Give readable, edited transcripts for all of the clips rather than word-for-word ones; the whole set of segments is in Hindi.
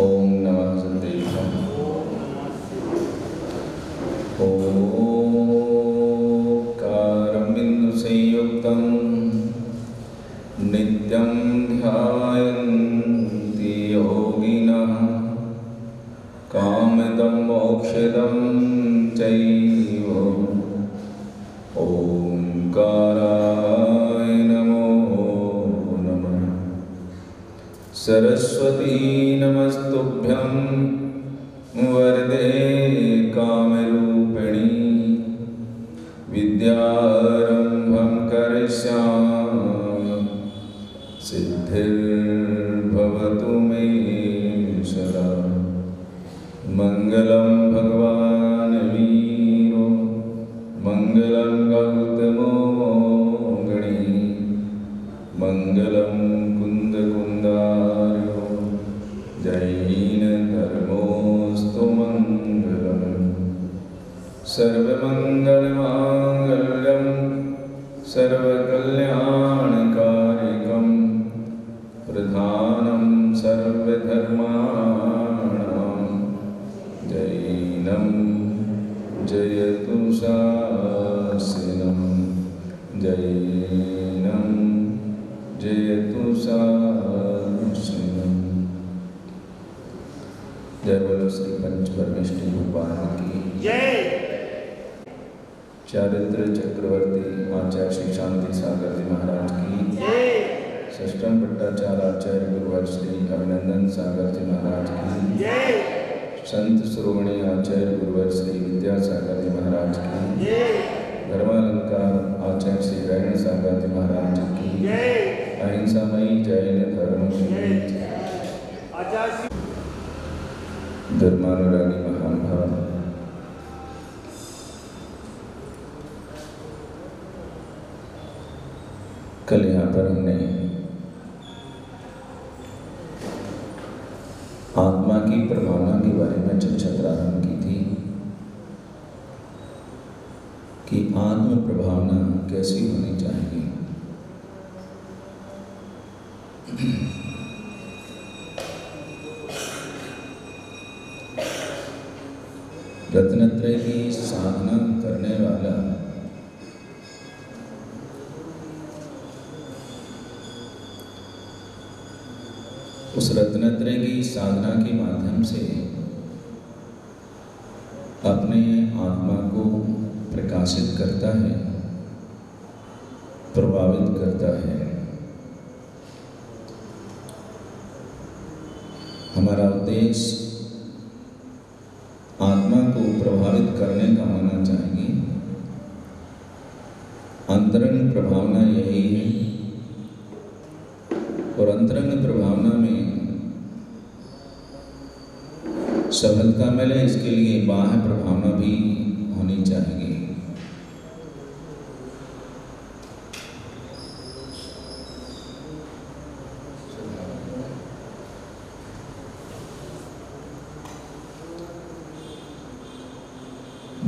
ओम नमः सदेशाय। ओंकारं बिंदु संयुक्तं नित्यं ध्यायन्ति योगिनः कामदं मोक्षदं चैव। ओंकाराय नमो नमः। सरस्वती नमस्तुभ्यं वरदे कामरूपिणी विद्यारंभं करिष्यामि सिद्धिर्भवतु मे सदा। मंगलं भगवान् वीरो मंगलं गौतमो गणी मंगलं कुन्दकुन्दार्यो जैन धर्मोऽस्तु मंगलम्। सर्वमंगलमांगल्यं सर्वकल्याणकारिकं प्रधानं सर्वधर्माणां जैनं जयतु शासनं जैनं जयतु शासनं। जय बोलो श्री पंच परमेष्ठी भगवान की जय। चारित्र चक्रवर्ती आचार्य श्री शांति सागर जी महाराज की जय। षष्ठम भट्टाचार्य आचार्य गुरुवर श्री अभिनंदन सागर जी महाराज की जय। संत श्रोमणी आचार्य गुरुवर श्री विद्यासागर जी महाराज की जय। धर्मालंकार आचार्य श्री गैरण सागर जी महाराज की जय। अहिंसामयी जैन धर्म की धर्मानुरागी महान भाव, कल यहाँ पर हमने आत्मा की प्रभावना के बारे में चर्चा प्रारंभ की थी कि आत्म प्रभावना कैसी होनी चाहिए। रत्नत्रय की साधना करने वाला उस रत्नत्रय की साधना के माध्यम से अपने आत्मा को प्रकाशित करता है, प्रभावित करता है। हमारा उद्देश्य आत्मा को प्रभावित करने का होना चाहिए। अंतरंग प्रभावना यही है और अंतरंग प्रभावना में सफलता मिले इसके लिए बाह्य प्रभावना भी होनी चाहिए।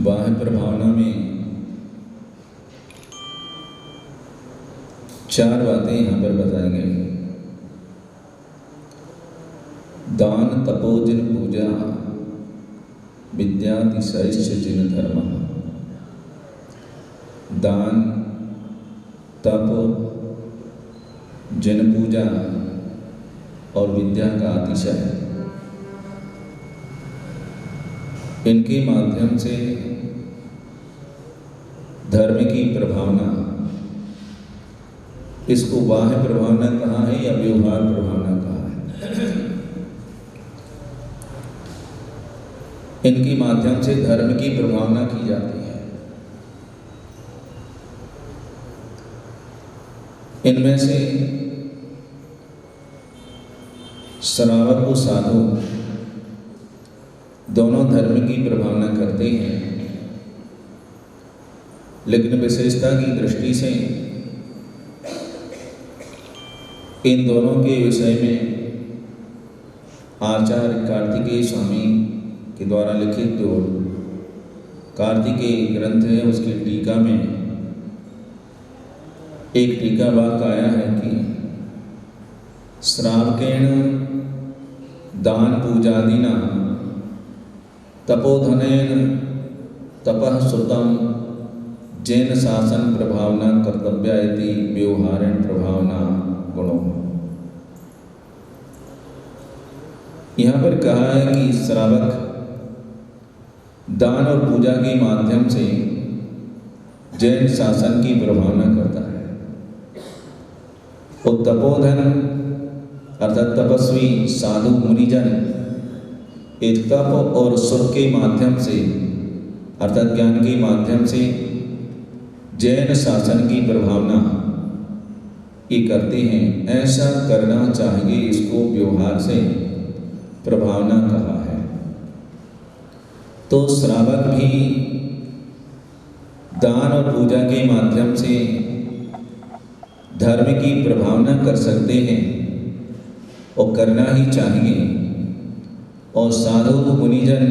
बाह्य प्रभावना में चार बातें यहाँ पर बताई गई। दान तपोजन पूजा विद्यातिशयश्च जिन धर्म। दान तप जन पूजा और विद्या का अतिशय, इनके माध्यम से धर्म की प्रभावना, इसको बाह्य प्रभावना कहा है या व्यवहार प्रभावना कहा है। इनके माध्यम से धर्म की प्रभावना की जाती है। इनमें से श्रावक और साधु दोनों धर्म की प्रभावना करते हैं, लेकिन विशेषता की दृष्टि से इन दोनों के विषय में आचार्य कार्तिकेय स्वामी के द्वारा लिखित जो कार्तिकेय ग्रंथ है उसकी टीका में एक टीका वाक्य आया है कि श्रावकेण दान पूजादिना तपोधनेन तपः श्रुतम जैन शासन प्रभावना कर्तव्य इति व्यवहारेण प्रभावना गुणों। यहाँ पर कहा है कि श्रावक दान और पूजा के माध्यम से जैन शासन की प्रभावना करता है। और तपोधन अर्थात तपस्वी साधु मुनिजन एक तप और सुख के माध्यम से अर्थात ज्ञान के माध्यम से जैन शासन की प्रभावना ये करते हैं। ऐसा करना चाहिए, इसको व्यवहार से प्रभावना कहा है। तो श्रावक भी दान और पूजा के माध्यम से धर्म की प्रभावना कर सकते हैं और करना ही चाहिए। और साधु मुनिजन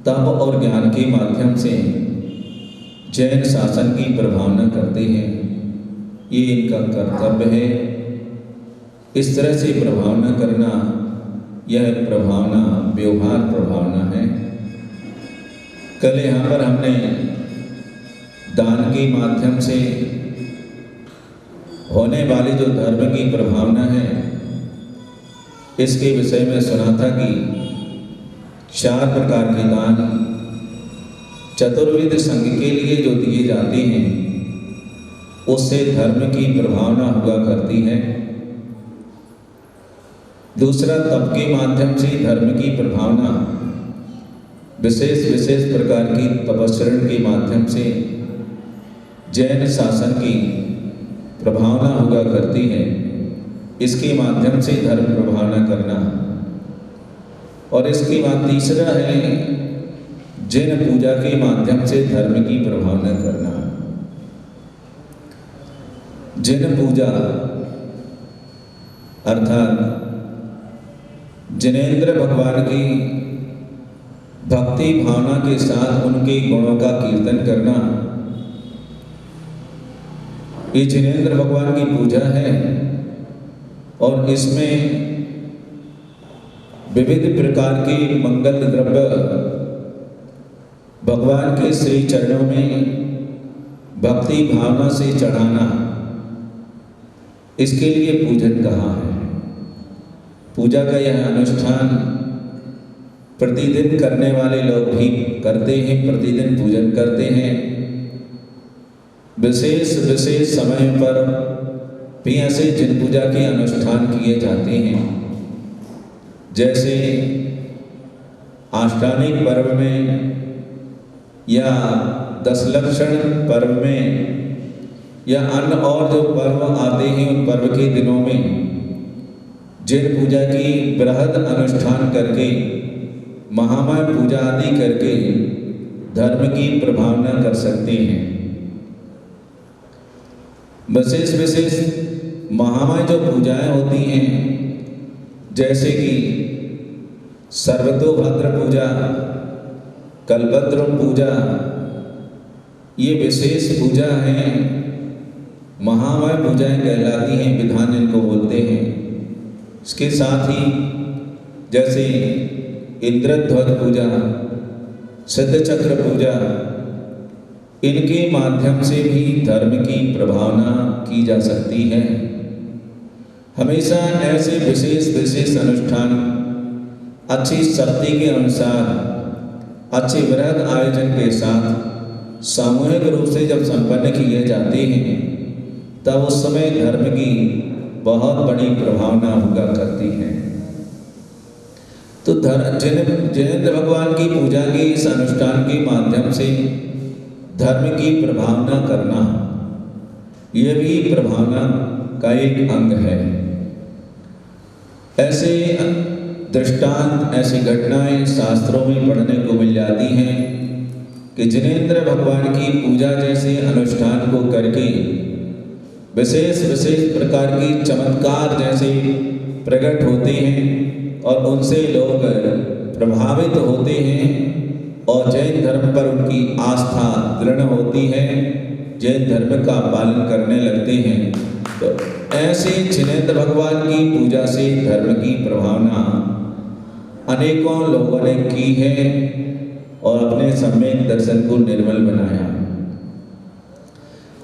तप और ज्ञान के माध्यम से जैन शासन की प्रभावना करते हैं, ये इनका कर्तव्य है। इस तरह से प्रभावना करना, यह प्रभावना व्यवहार प्रभावना है। कल यहाँ पर हमने दान के माध्यम से होने वाली जो धर्म की प्रभावना है, इसके विषय में सुना था कि 4 प्रकार के दान चतुर्विध संघ के लिए जो दिए जाते हैं, उससे धर्म की प्रभावना हुआ करती है। दूसरा, तप के माध्यम से धर्म की प्रभावना विशेष प्रकार की तपस्रण के माध्यम से जैन शासन की प्रभावना हुआ करती है। इसके माध्यम से धर्म प्रभावना करना। और इसके बाद तीसरा है जैन पूजा के माध्यम से धर्म की प्रभावना करना। जैन पूजा अर्थात जिनेंद्र भगवान की भक्ति भावना के साथ उनके गुणों का कीर्तन करना, ये जिनेंद्र भगवान की पूजा है। और इसमें विविध प्रकार के मंगल द्रव्य भगवान के श्री चरणों में भक्ति भावना से चढ़ाना, इसके लिए पूजन कहा है। पूजा का यह अनुष्ठान प्रतिदिन करने वाले लोग भी करते हैं, प्रतिदिन पूजन करते हैं। विशेष समय पर भी ऐसे जिन पूजा के अनुष्ठान किए जाते हैं, जैसे आष्टानिक पर्व में या दशलक्षण पर्व में या अन्य और जो पर्व आते हैं, उन पर्व के दिनों में जिन पूजा की बृहद अनुष्ठान करके महामय पूजा आदि करके धर्म की प्रभावना कर सकते हैं। विशेष महामय जो पूजाएं होती हैं, जैसे कि सर्वतोभद्र पूजा, कल्पद्रुम पूजा, ये विशेष पूजा हैं, महामय पूजाएं कहलाती हैं, विधान इनको बोलते हैं। इसके साथ ही जैसे इंद्रध्वज पूजा, सिद्ध चक्र पूजा, इनके माध्यम से भी धर्म की प्रभावना की जा सकती है। हमेशा ऐसे विशेष अनुष्ठान अच्छी शक्ति के अनुसार अच्छे वृहद आयोजन के साथ सामूहिक रूप से जब संपन्न किए जाते हैं, तब उस समय धर्म की बहुत बड़ी प्रभावना हुआ करती है। तो जिनेंद्र भगवान की पूजा के इस अनुष्ठान के माध्यम से धर्म की प्रभावना करना, यह भी प्रभावना का एक अंग है। ऐसे दृष्टांत, ऐसी घटनाएं शास्त्रों में पढ़ने को मिल जाती हैं कि जिनेंद्र भगवान की पूजा जैसे अनुष्ठान को करके विशेष प्रकार की चमत्कार जैसे प्रकट होते हैं और उनसे लोग प्रभावित होते हैं और जैन धर्म पर उनकी आस्था दृढ़ होती है, जैन धर्म का पालन करने लगते हैं। तो ऐसे जिनेंद्र भगवान की पूजा से धर्म की प्रभावना अनेकों लोगों ने की है और अपने सम्यक दर्शन को निर्मल बनाया।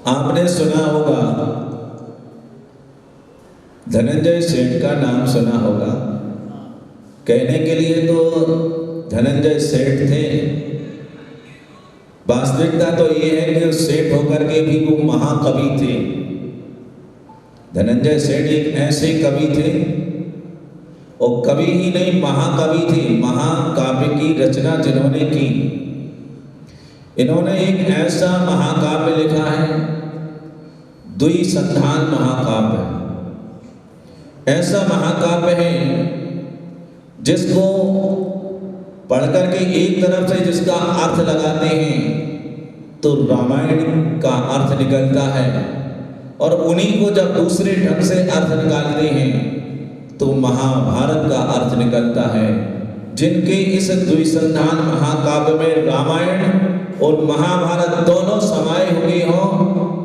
आपने सुना होगा, धनंजय सेठ का नाम सुना होगा। कहने के लिए तो धनंजय सेठ थे, वास्तविकता तो ये है कि सेठ होकर के भी वो महाकवि थे। धनंजय सेठ एक ऐसे कवि थे, और कवि ही नहीं महाकवि थे। महाकाव्य की रचना जिन्होंने की, इन्होंने एक ऐसा महाकाव्य लिखा है, द्विसंधान महाकाव्य। ऐसा महाकाव्य है जिसको पढ़कर के एक तरफ से जिसका अर्थ लगाते हैं तो रामायण का अर्थ निकलता है, और उन्हीं को जब दूसरे ढंग से अर्थ निकालते हैं तो महाभारत का अर्थ निकलता है। जिनके इस द्विसंधान महाकाव्य में रामायण और महाभारत दोनों समाये हुए हों,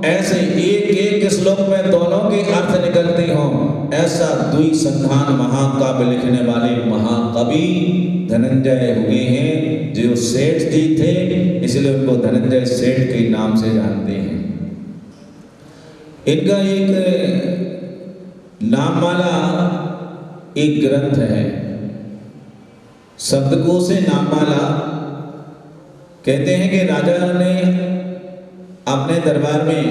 ऐसे एक एक श्लोक में दोनों के अर्थ निकलते हों, ऐसा द्विसंधान महाकाव्य लिखने वाले महाकवि धनंजय हुए हैं, जो सेठ जी थे, इसलिए उनको धनंजय सेठ के नाम से जानते हैं। इनका एक नाममाला एक ग्रंथ है, शब्दकोश नाममाला। कहते हैं कि राजा ने अपने दरबार में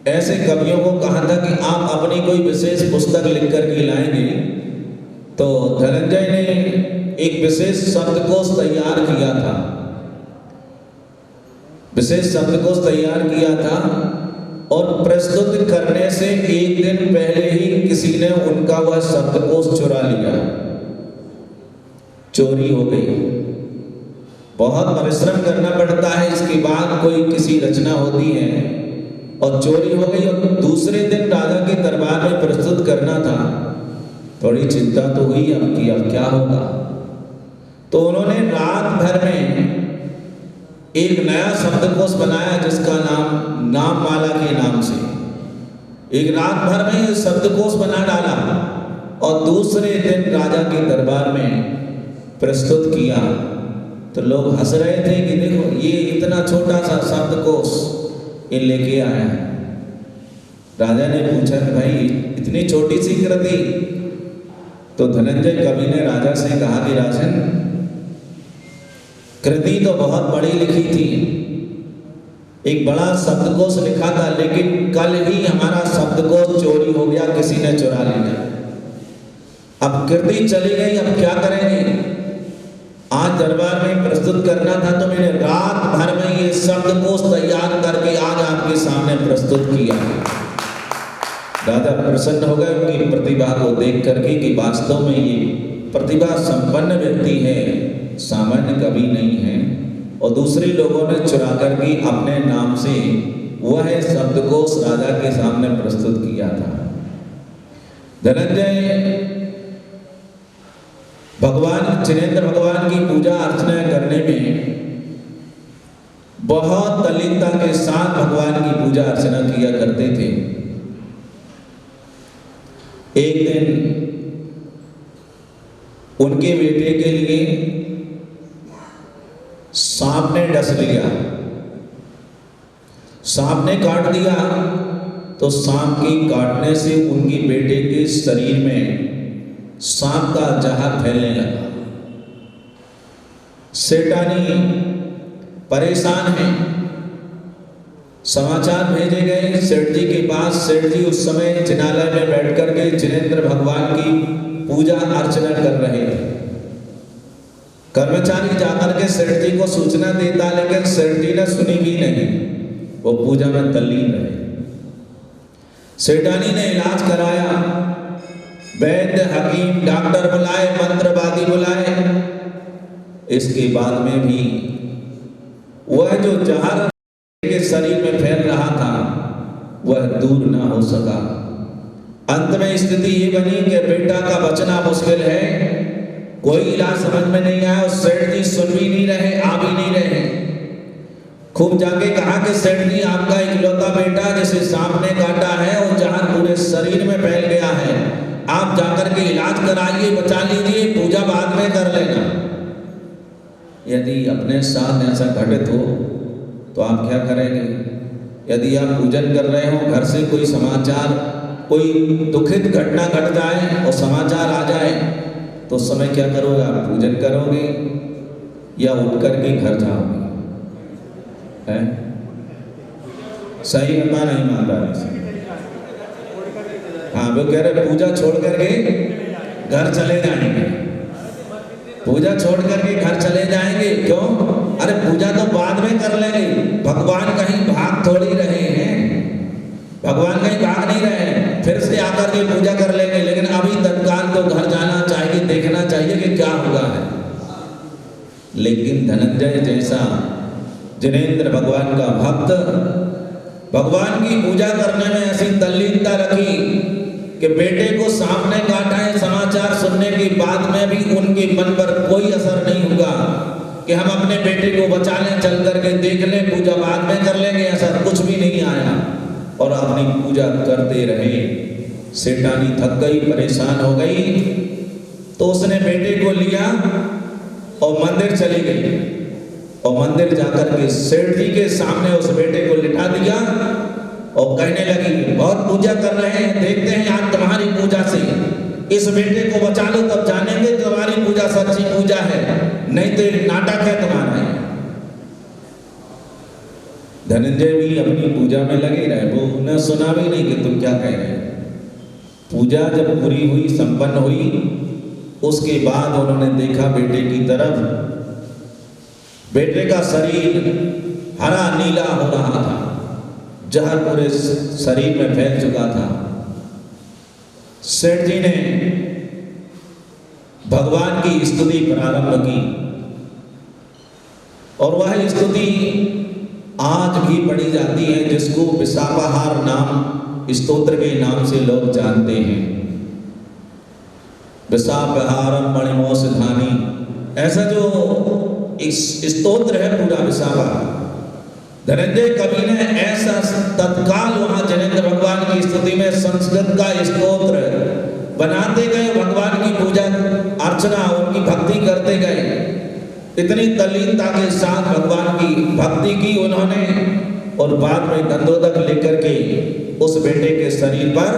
ऐसे कवियों को कहा था कि आप अपनी कोई विशेष पुस्तक लिख कर के लाएंगे, तो धनंजय ने एक विशेष शब्दकोश तैयार किया था। विशेष शब्दकोश तैयार किया था और प्रस्तुत करने से एक दिन पहले ही किसी ने उनका वह शब्दकोश चुरा लिया, चोरी हो गई। बहुत परिश्रम करना पड़ता है, इसके बाद कोई किसी रचना होती है और चोरी हो गई, और दूसरे दिन राजा के दरबार में प्रस्तुत करना था। थोड़ी चिंता तो हुई अब क्या होगा। तो उन्होंने रात भर में एक नया शब्दकोश बनाया जिसका नाम नाममाला के नाम से। एक रात भर में शब्दकोश बना डाला और दूसरे दिन राजा के दरबार में प्रस्तुत किया। तो लोग हंस रहे थे कि देखो ये इतना छोटा सा शब्दकोश ये लेके आया है। राजा ने पूछा कि भाई इतनी छोटी सी कृति? तो धनंजय कवि ने राजा से कहा कि राजन, कृति तो बहुत बड़ी लिखी थी, एक बड़ा शब्दकोश लिखा था, लेकिन कल ही हमारा शब्दकोश चोरी हो गया, किसी ने चुरा लिया। अब कृति चली गई, अब क्या करेंगे? आज दरबार में प्रस्तुत करना था तो मैंने रात भर में ये शब्दकोश तैयार करके आज आपके सामने प्रस्तुत किया। राजा प्रसन्न हो गए उनकी प्रतिभा को देख करके कि वास्तव में ये प्रतिभा संपन्न व्यक्ति है, सामान्य कवि नहीं है। और दूसरे लोगों ने चुरा करके अपने नाम से वह शब्दकोश राजा के सामने प्रस्तुत किया था। धनंजय भगवान जिनेंद्र भगवान की पूजा अर्चना करने में बहुत तल्लीनता के साथ भगवान की पूजा अर्चना किया करते थे। एक दिन उनके बेटे के लिए सांप ने डस लिया, सांप ने काट दिया। तो सांप के काटने से उनके बेटे के शरीर में सांप का जहर फैलने लगा। सेठानी परेशान है, समाचार भेजे गए सेठ जी के पास। सेठ जी उस समय जिनालय में बैठ कर के जिनेंद्र भगवान की पूजा अर्चना कर रहे थे। कर्मचारी जाकर के सेठ जी को सूचना देता, लेकिन सेठ जी ने सुनी भी नहीं, वो पूजा में तल्लीन रहे। सेठानी ने इलाज कराया, वैद्य हकीम डॉक्टर बुलाए, मंत्रवादी बुलाए, इसके बाद में भी वह जो जहर के शरीर में फैल रहा था वह दूर ना हो सका। अंत में स्थिति ये बनी कि बेटा का बचना मुश्किल है, कोई इलाज समझ में नहीं आया। और सेठ जी सुन भी नहीं रहे, आ भी नहीं रहे। खूब जाके कहा कि सेठ जी आपका इकलौता बेटा जिसे सांप ने काटा है और जहर पूरे शरीर में फैल गया है, आप जाकर के इलाज कराइए, बचा लीजिए, पूजा बाद में यदि अपने साथ ऐसा घटित हो तो आप क्या करेंगे? यदि आप पूजन कर रहे हो, घर से कोई समाचार, कोई दुखित घटना घट जाए और समाचार आ जाए तो उस समय क्या करोगे? आप पूजन करोगे या उठ करके घर जाओगे? हैं? सही बता नहीं मानता है। हाँ, वो कह रहे पूजा छोड़ करके घर चले जाएंगे। पूजा छोड़ करके घर चले जाएंगे क्यों? अरे पूजा तो बाद में कर लेंगे, भगवान कहीं भाग थोड़ी रहे हैं, भगवान कहीं भाग नहीं रहे हैं, फिर से आकर के पूजा कर लेंगे। लेकिन अभी तत्काल तो घर जाना चाहिए, देखना चाहिए कि क्या हुआ है। लेकिन धनंजय जैसा जिनेंद्र भगवान का भक्त भगवान की पूजा करने में ऐसी तल्लीनता रखी कि बेटे को सामने काटा है, समाचार सुनने के बाद में भी उनके मन पर कोई असर नहीं हुआ कि हम अपने बेटे को बचा लें, चल करके देख लें, पूजा बाद में कर लेंगे, ऐसा कुछ भी नहीं आया और अपनी पूजा करते रहे। सेठानी थक गई, परेशान हो गई तो उसने बेटे को लिया और मंदिर चली गई और मंदिर जाकर के सेठ जी के सामने उस बेटे को लिटा दिया और कहने लगी, बहुत पूजा कर रहे हैं, देखते हैं आज तुम्हारी पूजा से इस बेटे को बचा लो, तब जानेंगे तुम्हारी पूजा सच्ची पूजा है, नहीं तो एक नाटक है तुम्हारा। धनंजय भी अपनी पूजा में लगे रहे, वो न सुना भी नहीं कि तुम क्या कह रहे हैं। पूजा जब पूरी हुई, संपन्न हुई, उसके बाद उन्होंने देखा बेटे की तरफ। बेटे का शरीर हरा नीला हो रहा था, जहर पूरे शरीर में फैल चुका था। सेठ जी ने भगवान की स्तुति प्रारंभ की और वह स्तुति आज भी पढ़ी जाती है, जिसको विसापाहार नाम स्तोत्र के नाम से लोग जानते हैं। विसापाहारम मणिमोषधानी, ऐसा जो इस स्तोत्र है पूरा विसापाहार। धनंजय कवि ने ऐसा तत्काल वहां जिनेंद्र भगवान की स्तुति में संस्कृत का स्तोत्र बनाते गए, भगवान की पूजा अर्चना, उनकी भक्ति करते गए। इतनी तल्लीनता के साथ भगवान की भक्ति की उन्होंने और बाद में गंधोदक लेकर के उस बेटे के शरीर पर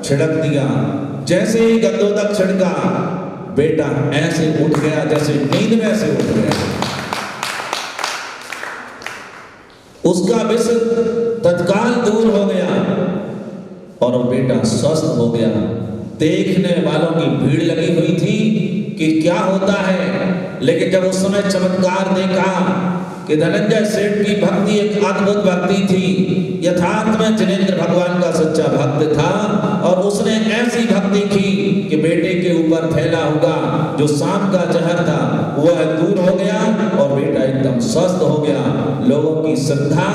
छिड़क दिया। जैसे ही गंधोदक छिड़का, बेटा ऐसे उठ गया जैसे नींद में से उठ गया। उसका विष तत्काल दूर हो गया और बेटा स्वस्थ हो गया। देखने वालों की भीड़ लगी हुई थी कि क्या होता है, लेकिन जब उस समय चमत्कार देखा कि धनंजय सेठ की भक्ति एक अद्भुत भक्ति थी, यथार्थ में जिनेंद्र भगवान का सच्चा भक्त था और उसने ऐसी भक्ति की कि बेटे के ऊपर फैला हुआ जो सांप का जहर था वह दूर हो गया और बेटा एकदम स्वस्थ हो गया। लोगों की श्रद्धा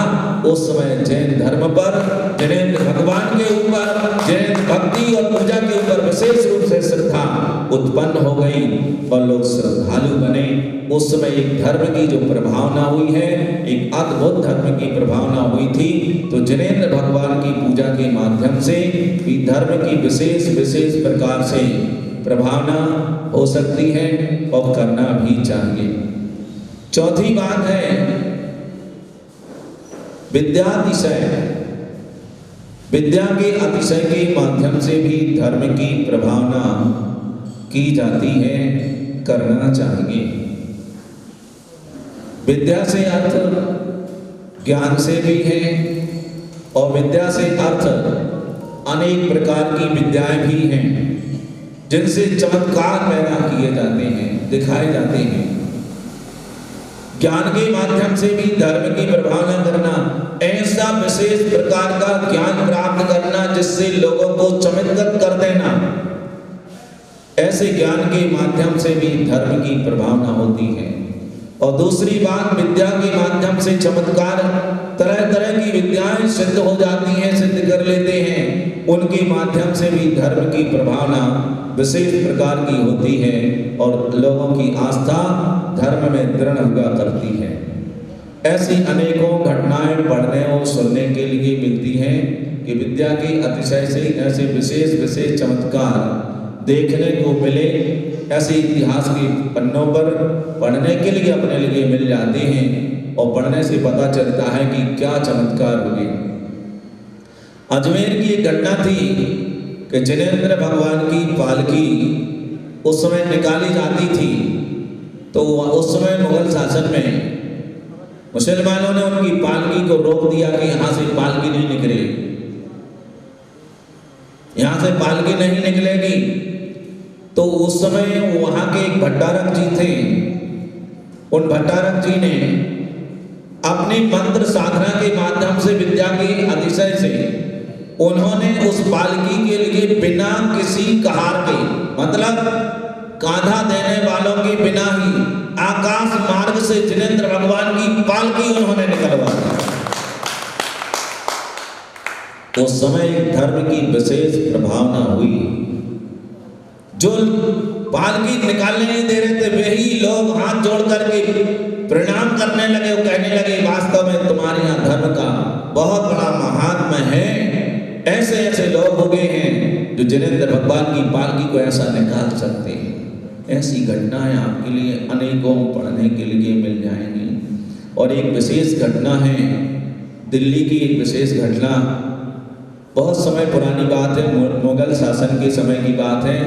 उस समय जैन धर्म पर, जिनेंद्र भगवान के ऊपर, जैन भक्ति और पूजा के ऊपर विशेष रूप से श्रद्धा उत्पन्न हो गई और लोग श्रद्धालु बने। उस समय एक धर्म की जो प्रभावना हुई है, एक अद्भुत धर्म की प्रभावना हुई थी। तो जिनेंद्र भगवान की पूजा के माध्यम से भी धर्म की विशेष प्रकार से प्रभावना हो सकती है और करना भी चाहिए। चौथी बात है विद्यातिशय। विद्या के अतिशय के माध्यम से भी धर्म की प्रभावना की जाती है, करना चाहिए। विद्या से अर्थ ज्ञान से भी है और विद्या से अर्थ अनेक प्रकार की विद्याएं भी हैं जिनसे चमत्कार पैदा किए जाते हैं, दिखाए जाते हैं। ज्ञान के माध्यम से भी धर्म की प्रभावना करना, ऐसा विशेष प्रकार का ज्ञान प्राप्त करना जिससे लोगों को चमत्कृत कर देना, ऐसे ज्ञान के माध्यम से भी धर्म की प्रभावना होती है। और दूसरी बात, विद्या के माध्यम से चमत्कार, तरह तरह की विद्याएं सिद्ध हो जाती हैं, सिद्ध कर लेते हैं, उनके माध्यम से भी धर्म की प्रभावना विशेष प्रकार की होती है और लोगों की आस्था धर्म में दृढ़ हुआ करती है। ऐसी अनेकों घटनाएं पढ़ने और सुनने के लिए मिलती हैं कि विद्या के अतिशय से ऐसे विशेष चमत्कार देखने को मिले। ऐसे इतिहास के पन्नों पर पढ़ने के लिए अपने लिए मिल जाते हैं और पढ़ने से पता चलता है कि क्या चमत्कार हुए। अजमेर की एक घटना थी कि जिनेंद्र भगवान की पालकी उस समय निकाली जाती थी, तो उस समय मुगल शासन में मुसलमानों ने उनकी पालकी को रोक दिया कि यहाँ से पालकी नहीं निकले, यहाँ से पालकी नहीं निकलेगी। तो उस समय वहाँ के एक भट्टारक जी थे, उन भट्टारक जी ने अपनी मंत्र साधना के माध्यम से, विद्या के अतिशय से, उन्होंने उस पालकी के लिए बिना किसी कहार के, मतलब कांधा देने वालों के बिना ही आकाश मार्ग से जिनेंद्र भगवान की पालकी उन्होंने निकलवा दी। उस समय धर्म की विशेष प्रभावना हुई। जो पालकी निकालने नहीं दे रहे थे वही लोग हाथ जोड़ करके प्रणाम करने लगे, वो कहने लगे वास्तव में तुम्हारे यहाँ धर्म का बहुत बड़ा महात्मा है। ऐसे ऐसे लोग हो गए हैं जो जिनेंद्र भगवान की पालकी को ऐसा निकाल सकते हैं। ऐसी घटनाएं आपके लिए अनेकों पढ़ने के लिए मिल जाएंगी। और एक विशेष घटना है, दिल्ली की एक विशेष घटना, बहुत समय पुरानी बात है, मुगल शासन के समय की बात है।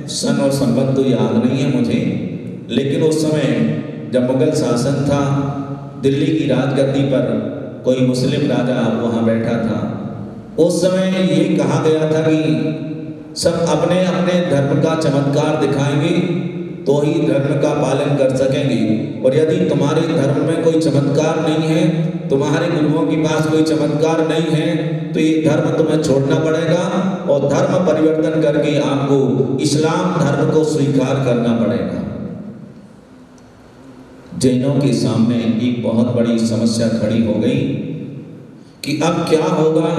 सन और संवत तो याद नहीं है मुझे, लेकिन उस समय जब मुगल शासन था, दिल्ली की राजगद्दी पर कोई मुस्लिम राजा वहाँ बैठा था। उस समय ये कहा गया था कि सब अपने अपने धर्म का चमत्कार दिखाएंगे तो ही धर्म का पालन कर सकेंगे, और यदि तुम्हारे धर्म में कोई चमत्कार नहीं है, तुम्हारे गुरुओं के पास कोई चमत्कार नहीं है, तो ये धर्म तुम्हें छोड़ना पड़ेगा और धर्म परिवर्तन करके आपको इस्लाम धर्म को स्वीकार करना पड़ेगा। जैनों के सामने एक बहुत बड़ी समस्या खड़ी हो गई कि अब क्या होगा,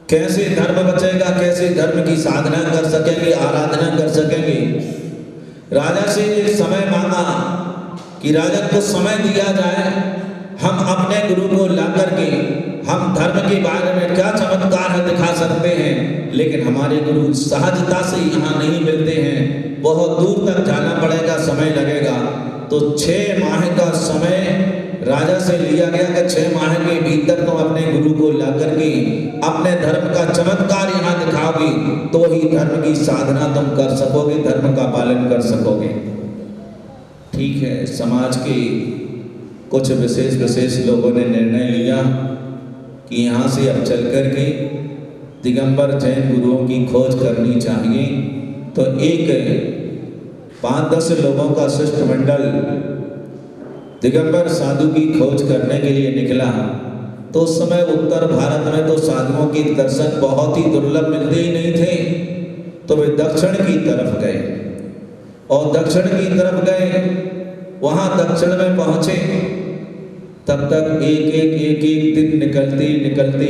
कैसे धर्म बचेगा, कैसे धर्म की साधना कर सकेंगे, आराधना कर सकेंगे। राजा से समय मांगा कि राजा को समय दिया जाए, हम अपने गुरु को ला करके हम धर्म के बारे में क्या चमत्कार है दिखा सकते हैं, लेकिन हमारे गुरु सहजता से यहाँ नहीं मिलते हैं, बहुत दूर तक जाना पड़ेगा, समय लगेगा। तो 6 माह का समय राजा से लिया गया कि 6 माह के भीतर तुम अपने गुरु को ला करके अपने धर्म का चमत्कार यहाँ दिखाओगे तो ही धर्म की साधना तुम कर सकोगे, धर्म का पालन कर सकोगे। ठीक है, समाज के कुछ विशेष लोगों ने निर्णय लिया कि यहाँ से अब चल करके दिगंबर जैन गुरुओं की खोज करनी चाहिए। तो एक 5-10 लोगों का शिष्टमंडल दिगंबर साधु की खोज करने के लिए निकला। तो उस समय उत्तर भारत में तो साधुओं के दर्शन बहुत ही दुर्लभ मिलते ही नहीं थे, तो वे दक्षिण की तरफ गए और दक्षिण की तरफ गए। वहाँ दक्षिण में पहुँचे, तब तक एक दिन निकलते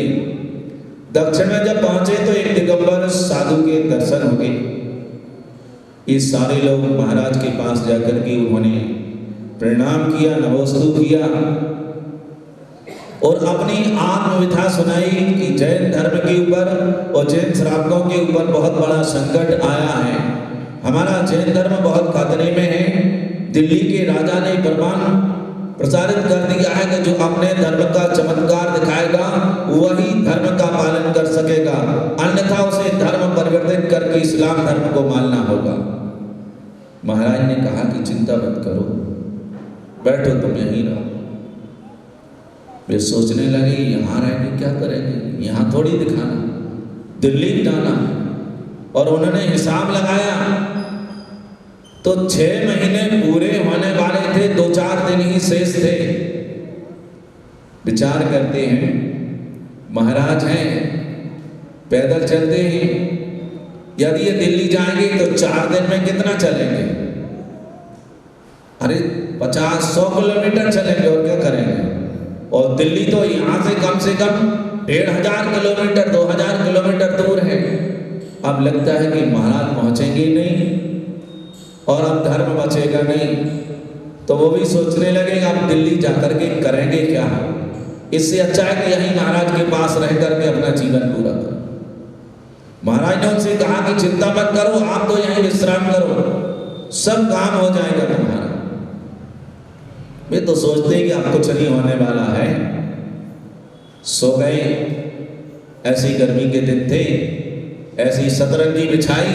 दक्षिण में जब पहुँचे तो एक दिगंबर साधु के दर्शन हो गए। ये सारे लोग महाराज के पास जाकर के उन्होंने प्रणाम किया, नमोस्तु किया और अपनी आत्मविधा सुनाई कि जैन धर्म के ऊपर और जैन श्रावकों के ऊपर बहुत बड़ा संकट आया है, हमारा जैन धर्म बहुत खतरे में है। दिल्ली के राजा ने फरमान प्रसारित कर दिया है कि जो अपने धर्म का चमत्कार दिखाएगा वही धर्म का पालन कर सकेगा, अन्यथा उसे धर्म परिवर्तित करके इस्लाम धर्म को मानना होगा। महाराज ने कहा कि चिंता मत करो, बैठो, तुम यहीं रहो। वे सोचने लगे यहाँ रह के क्या करेंगे, यहाँ थोड़ी दिखाना, दिल्ली जाना। और उन्होंने हिसाब लगाया तो 6 महीने पूरे होने वाले थे, 2-4 दिन ही शेष थे। विचार करते हैं, महाराज हैं, पैदल चलते हैं, यदि ये दिल्ली जाएंगे तो 4 दिन में कितना चलेंगे? अरे 50-100 किलोमीटर चलेंगे और क्या करेंगे। और दिल्ली तो यहाँ से कम 1500 किलोमीटर 2000 किलोमीटर दूर है। अब लगता है कि महाराज पहुँचेंगे नहीं और अब धर्म बचेगा नहीं। तो वो भी सोचने लगे अब दिल्ली जाकर के करेंगे क्या, इससे अच्छा है कि यहीं महाराज के पास रह करके अपना जीवन पूरा करें। महाराज ने उनसे कहा कि चिंता मत करो, आप तो यहीं विश्राम करो, सब काम हो जाएगा तुम्हारा। वे तो सोचते हैं कि अब कुछ नहीं होने वाला है, सो गए। ऐसी गर्मी के दिन थे, ऐसी सतरंजी बिछाई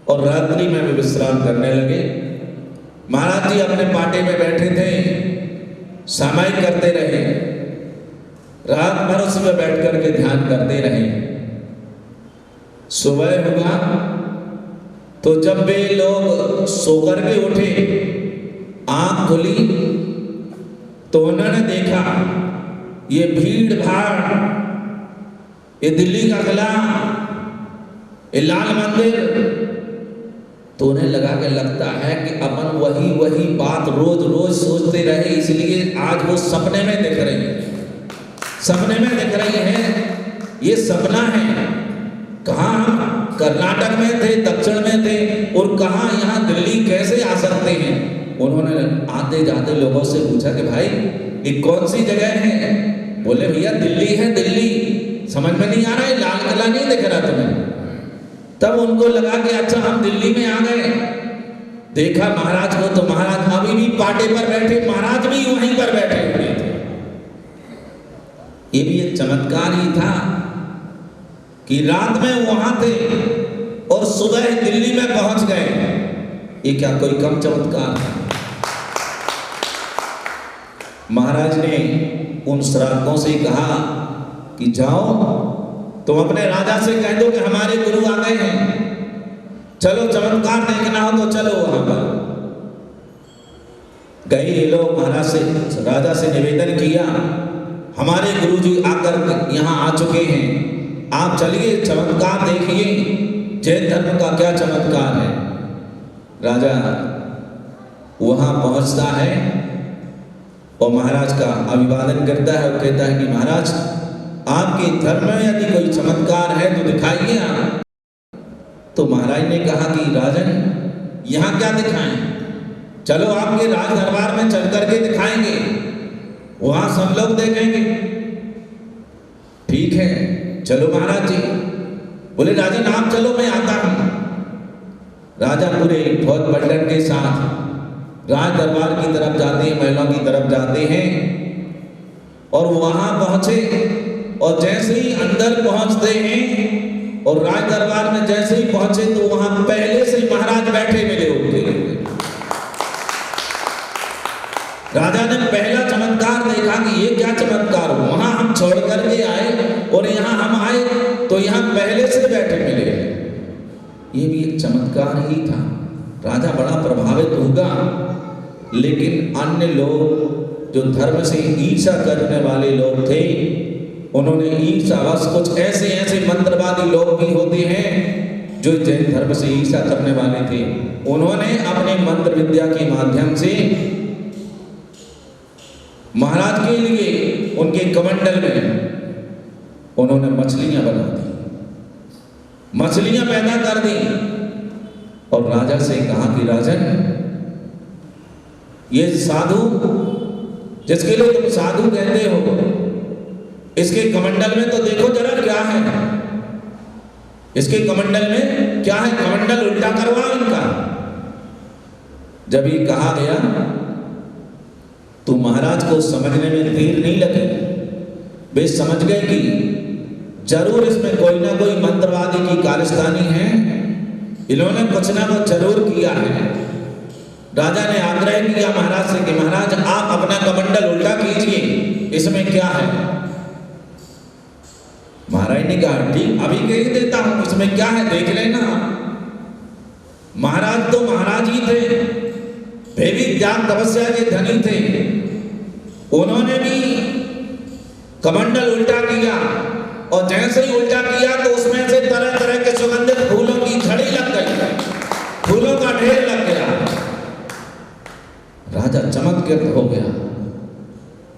और रात्रि में भी विश्राम करने लगे। महाराज जी अपने पाटे में बैठे थे, सामायिक करते रहे, रात भर उसमें बैठ करके ध्यान करते रहे। सुबह हुआ तो जब वे लोग सोकर के उठे, आंख खुली तो उन्होंने देखा ये भीड़ भाड़, ये दिल्ली का किला, ये लाल मंदिर, तो उन्हें लगा के लगता है कि अपन वही बात रोज रोज सोचते रहे, इसलिए आज वो सपने में दिख रही है, सपने में दिख रही है, ये सपना है। कहाँ हम कर्नाटक में थे, दक्षिण में थे, और कहाँ यहाँ दिल्ली कैसे आ सकते हैं। उन्होंने आते जाते लोगों से पूछा कि भाई ये कौन सी जगह है। बोले भैया दिल्ली है, दिल्ली। समझ में नहीं आ रहा है, लाल किला नहीं दिख रहा तुम्हें। तब उनको लगा कि अच्छा हम दिल्ली में आ गए। देखा महाराज को तो महाराज अभी भी पाटे पर बैठे, महाराज भी वहीं पर बैठे हुए थे। ये भी एक चमत्कार ही था कि रात में वहां थे और सुबह दिल्ली में पहुंच गए। ये क्या कोई कम चमत्कार था? महाराज ने उन श्रावकों से कहा कि जाओ तुम अपने राजा से कह दो कि हमारे गुरु आ गए हैं, चलो चमत्कार देखना हो तो चलो वहां पर। गए ये लोग, महाराज से, राजा से निवेदन किया, हमारे गुरुजी आकर यहाँ आ चुके हैं, आप चलिए चमत्कार देखिए, जैन धर्म का क्या चमत्कार है। राजा वहां पहुंचता है और महाराज का अभिवादन करता है और कहता है कि महाराज आपके धर्म में यदि कोई चमत्कार है तो दिखाइए आप। तो महाराज ने कहा कि राजन यहाँ क्या दिखाएं, चलो आपके राज दरबार में चल करके दिखाएंगे, वहां सब लोग देखेंगे। ठीक है चलो महाराज जी। बोले राजन आप चलो मैं आता हूं। राजा पूरे फौज बंडन के साथ राज दरबार की तरफ जाते हैं, महलों की तरफ जाते हैं और वहां पहुंचे। और जैसे ही अंदर पहुंचते हैं और राज दरबार में जैसे ही पहुंचे तो वहां पहले से महाराज बैठे मिले उनके। राजा ने पहला चमत्कार देखा कि ये क्या चमत्कार हो, वहां हम छोड़ करके आए और यहाँ हम आए तो यहाँ पहले से बैठे मिले। ये भी एक चमत्कार ही था। राजा बड़ा प्रभावित होगा, लेकिन अन्य लोग जो धर्म से ईर्ष्या करने वाले लोग थे, उन्होंने ईर्ष्यावश, कुछ ऐसे मंत्रवादी लोग भी होते हैं जो जैन धर्म से ईर्ष्या करने वाले थे, उन्होंने अपने मंत्र विद्या के माध्यम से महाराज के लिए उनके कमंडल में उन्होंने मछलियां बना दी, मछलियां पैदा कर दी और राजा से कहा कि राजन ये साधु जिसके लिए तुम साधु कहते हो, इसके कमंडल में तो देखो जरा क्या है, इसके कमंडल में क्या है, कमंडल उल्टा करवाओ इनका। जब ये कहा गया तो महाराज को समझने में देर नहीं लगी। वे समझ गए कि जरूर इसमें कोई ना कोई मंत्रवादी की कारस्तानी है, इन्होंने कुछ ना कुछ जरूर किया है। राजा ने आग्रह किया महाराज से कि महाराज आप अपना कमंडल उल्टा कीजिए, इसमें क्या है। महाराज ने कहा ठीक अभी कह देता हूं, इसमें क्या है देख लेना। महाराज तो महाराज ही थे, वे भी ज्ञान तपस्या के धनी थे, उन्होंने भी कमंडल उल्टा किया और जैसे ही उल्टा किया तो उसमें से तरह तरह के सुगंधित फूलों की झड़ी लग गई, फूलों का ढेर लग गया। राजा चमत्कृत हो गया,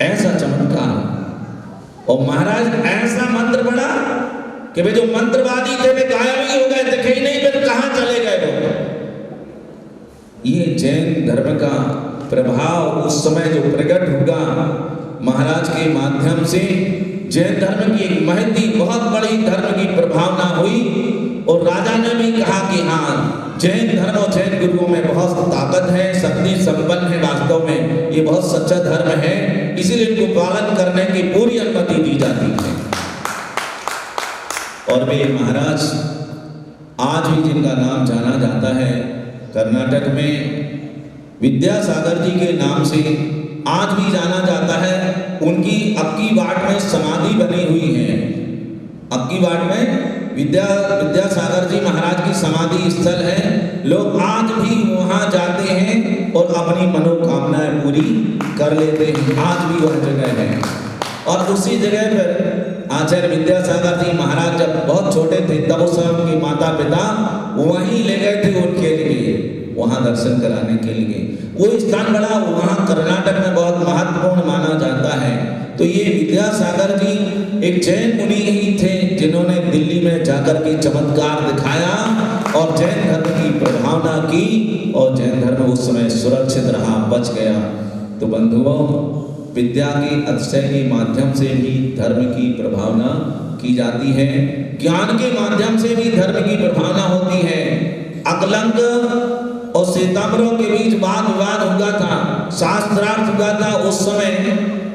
ऐसा चमत्कार। और महाराज ऐसा मंत्र पड़ा कि वे जो मंत्रवादी थे वे गायब ही हो गए, दिखे ही नहीं, फिर कहां चले गए वो। ये जैन धर्म का प्रभाव उस समय जो प्रकट होगा महाराज के माध्यम से, जैन धर्म की एक महती बहुत बड़ी धर्म की प्रभावना हुई और राजा ने भी कहा कि हाँ, जैन धर्म और जैन गुरुओं में बहुत ताकत है, शक्ति संपन्न है, वास्तव में ये बहुत सच्चा धर्म है, इसीलिए इनको पालन करने की पूरी अनुमति दी जाती है। और वे महाराज आज भी जिनका नाम जाना जाता है कर्नाटक में विद्यासागर जी के नाम से आज भी जाना जाता है। उनकी अक्की वाट में समाधि बनी हुई है। अक्की वाट में विद्यासागर जी महाराज की समाधि स्थल है। लोग आज भी वहां जाते हैं और अपनी मनोकामनाएं पूरी कर लेते हैं। आज भी वह जगह है और उसी जगह पर आचार्य विद्यासागर जी महाराज जब बहुत छोटे थे तब उस समय उनके माता पिता वहीं ले गए थे उनके लिए, वहां दर्शन कराने के लिए। वो स्थान बड़ा वहां कर्नाटक में बहुत महत्वपूर्ण माना जाता है। तो ये विद्यासागर जी एक जैन मुनि ही थे जिन्होंने दिल्ली में जाकर के चमत्कार दिखाया और जैन धर्म की प्रभावना की और जैन धर्म उस समय सुरक्षित रहा, बच गया। तो बंधुओं, विद्या के अतिशय के माध्यम से भी धर्म की प्रभावना की जाती है, ज्ञान के माध्यम से भी धर्म की प्रभावना होती है। अकलंक और श्वेतांबरों के बीच वाद विवाद हुआ था, शास्त्रार्थ हुआ था। उस समय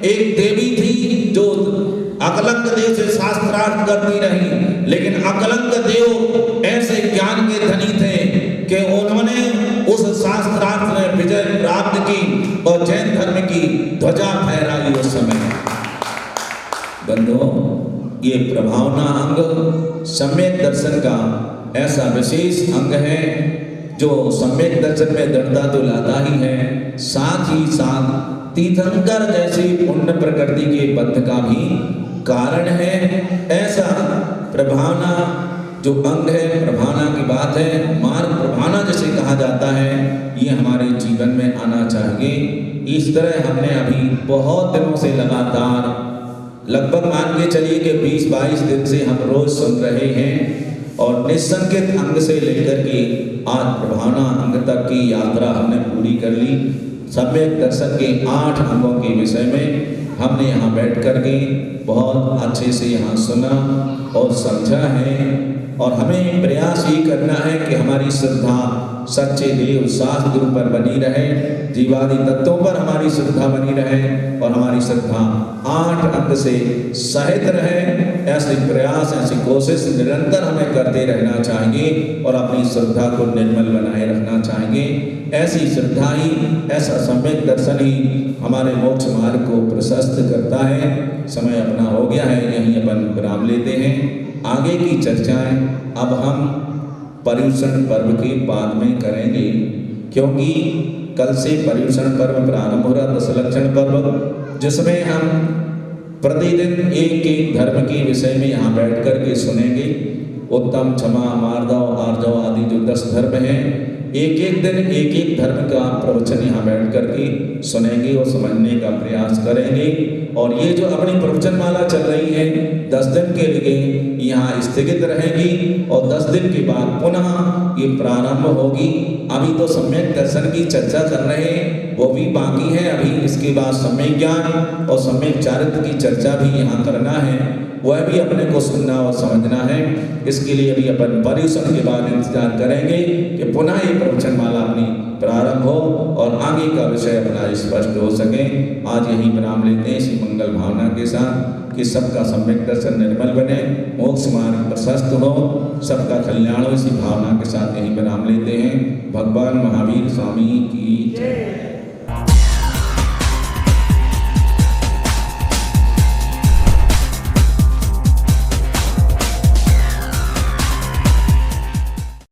एक देवी थी जो अकलंक देव से शास्त्रार्थ करती रही, लेकिन अकलंक देव ऐसे ज्ञान के धनी थे कि उन्होंने उस शास्त्रार्थ में विजय प्राप्त की और जैन धर्म की ध्वजा फहराई उस समय। बंधुओं, ये प्रभावना अंग सम्यक दर्शन का ऐसा विशेष अंग है जो सम्यक दर्शन में दृढ़ता तो लाता ही है, साथ ही साथ तीर्थंकर जैसी पुण्य प्रकृति के बंध का भी कारण है। ऐसा प्रभावना जो अंग है, प्रभावना की बात है, मार्ग प्रभावना जिसे कहा जाता है, ये हमारे जीवन में आना चाहिए। इस तरह हमने अभी बहुत दिनों से लगातार लगभग मान के चलिए कि 20-22 दिन से हम रोज सुन रहे हैं और निसंकेत अंग से लेकर के आज प्रभावना अंग तक की यात्रा हमने पूरी कर ली। सम्यक दर्शन के 8 अंगों के विषय में हमने यहाँ बैठ कर के बहुत अच्छे से यहाँ सुना और समझा है और हमें प्रयास ये करना है कि हमारी श्रद्धा सच्चे देव शास्त्र पर बनी रहे, जीवादि तत्वों पर हमारी श्रद्धा बनी रहे और हमारी श्रद्धा 8 अंग से सहित रहे। ऐसे प्रयास, ऐसी कोशिश निरंतर हमें करते रहना चाहिए और अपनी श्रद्धा को निर्मल बनाए रखना चाहिए। ऐसी श्रद्धा ही, ऐसा सम्यक दर्शन ही हमारे मोक्ष मार्ग को प्रशस्त करता है। समय अपना हो गया है, यहीं अपन विराम लेते हैं। आगे की चर्चाएं अब हम पर्युषण पर्व के बाद में करेंगे, क्योंकि कल से पर्युषण पर्व प्रारंभ हो रहा, दशलक्षण पर्व, जिसमें हम प्रतिदिन एक एक धर्म के विषय में यहाँ बैठ कर के सुनेंगे। उत्तम, क्षमा, मार्दव, आर्जव आदि जो 10 धर्म हैं, एक एक दिन एक एक धर्म का प्रवचन यहाँ बैठ कर के सुनेंगे और समझने का प्रयास करेंगे। और ये जो अपनी प्रवचन माला चल रही है 10 दिन के लिए यहाँ स्थगित रहेगी और 10 दिन के बाद पुनः ये प्रारंभ होगी। अभी तो सम्यक दर्शन की चर्चा कर रहे हैं, वो भी बाकी है। अभी इसके बाद सम्यक ज्ञान और सम्यक चारित्र की चर्चा भी यहाँ करना है, वह भी अपने को सुनना और समझना है। इसके लिए अभी अपन पर्युषण के बाद इंतजार करेंगे कि पुनः ये प्रवचन माला अपनी प्रारंभ हो और आगे का विषय अपना स्पष्ट हो सके। आज यही विराम लेते हैं इसी मंगल भावना के साथ कि सबका सम्यक दर्शन निर्मल बने, मोक्ष मार्ग प्रशस्त हो, सबका कल्याण हो। इसी भावना के साथ यही विराम लेते हैं। भगवान महावीर स्वामी की जय।